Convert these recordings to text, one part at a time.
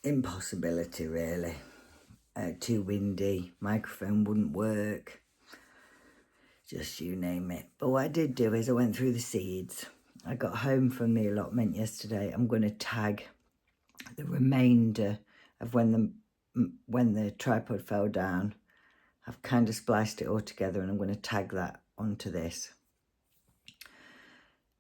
impossibility really. Too windy, microphone wouldn't work, just you name it. But what I did do is I went through the seeds. I got home from the allotment yesterday. I'm going to tag the remainder of when the tripod fell down. I've kind of spliced it all together and I'm going to tag that onto this.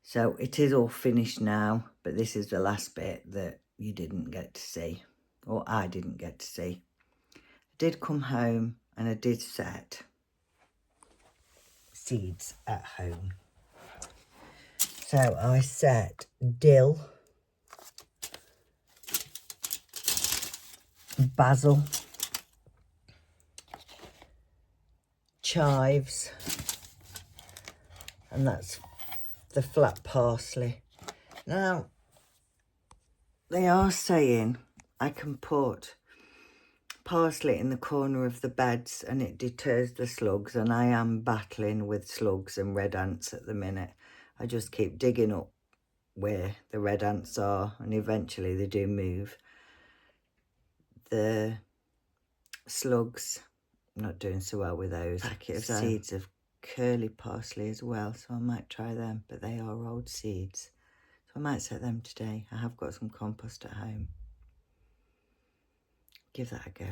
So it is all finished now, but this is the last bit that you didn't get to see, or I didn't get to see. I did come home and I did set seeds at home. So I set dill, basil, chives, and that's the flat parsley. Now, they are saying I can put parsley in the corner of the beds and it deters the slugs, and I am battling with slugs and red ants at the minute. I just keep digging up where the red ants are and eventually they do move. The slugs, I'm not doing so well with those. Packet of seeds of curly parsley as well, so I might try them, but they are old seeds. So I might set them today. I have got some compost at home. Give that a go.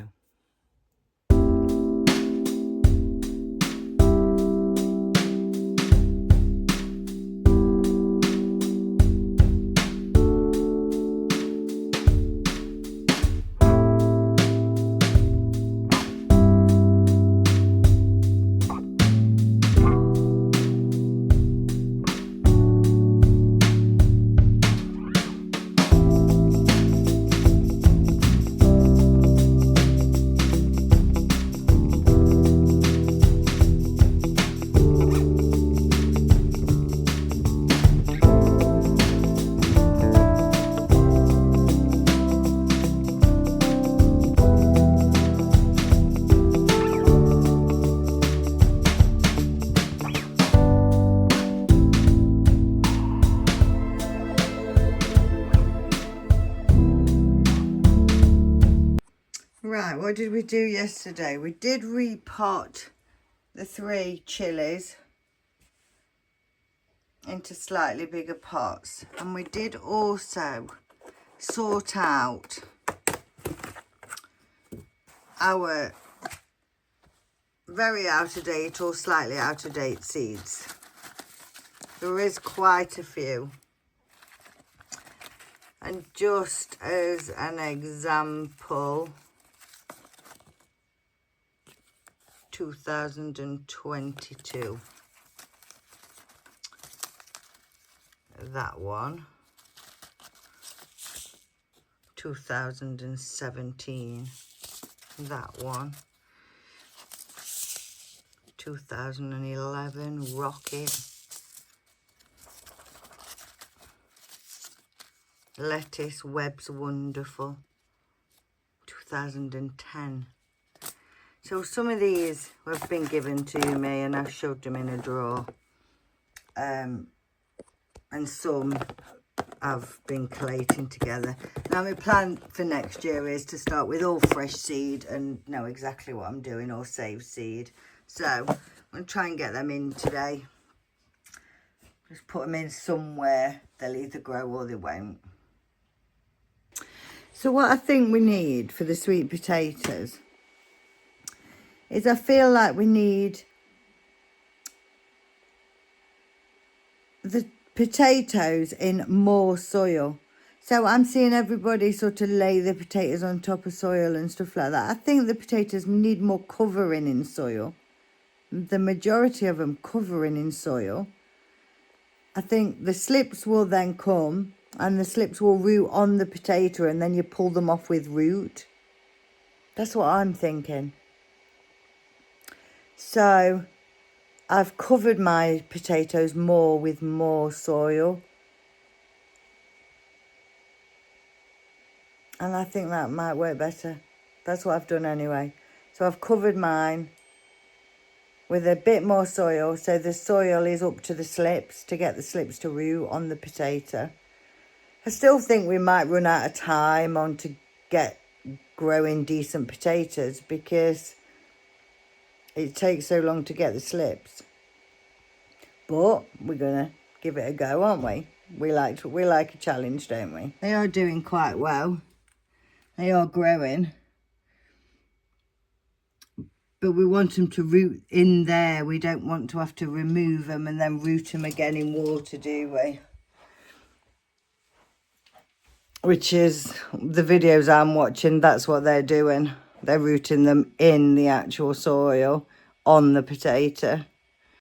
Right, what did we do yesterday? We did repot the 3 chilies into slightly bigger pots, and we did also sort out our very out of date or slightly out of date seeds. There is quite a few, and just as an example, 2022, that one, 2017, that one, 2011, rocket, lettuce, webs wonderful, 2010. So some of these have been given to me and I've shoved them in a drawer. And some have been collating together. Now my plan for next year is to start with all fresh seed and know exactly what I'm doing, or save seed. So I'm going to try and get them in today. Just put them in somewhere. They'll either grow or they won't. So what I think we need for the sweet potatoes is, I feel like we need the potatoes in more soil. So I'm seeing everybody sort of lay the potatoes on top of soil and stuff like that. I think the potatoes need more covering in soil. The majority of them covering in soil. I think the slips will then come and the slips will root on the potato and then you pull them off with root. That's what I'm thinking. So I've covered my potatoes more with more soil. And I think that might work better. That's what I've done anyway. So I've covered mine with a bit more soil. So the soil is up to the slips to get the slips to root on the potato. I still think we might run out of time on to get growing decent potatoes because it takes so long to get the slips. But we're gonna give it a go, aren't we? We like a challenge, don't we? They are doing quite well. They are growing. But we want them to root in there. We don't want to have to remove them and then root them again in water, do we? Which is the videos I'm watching, that's what they're doing. They're rooting them in the actual soil on the potato.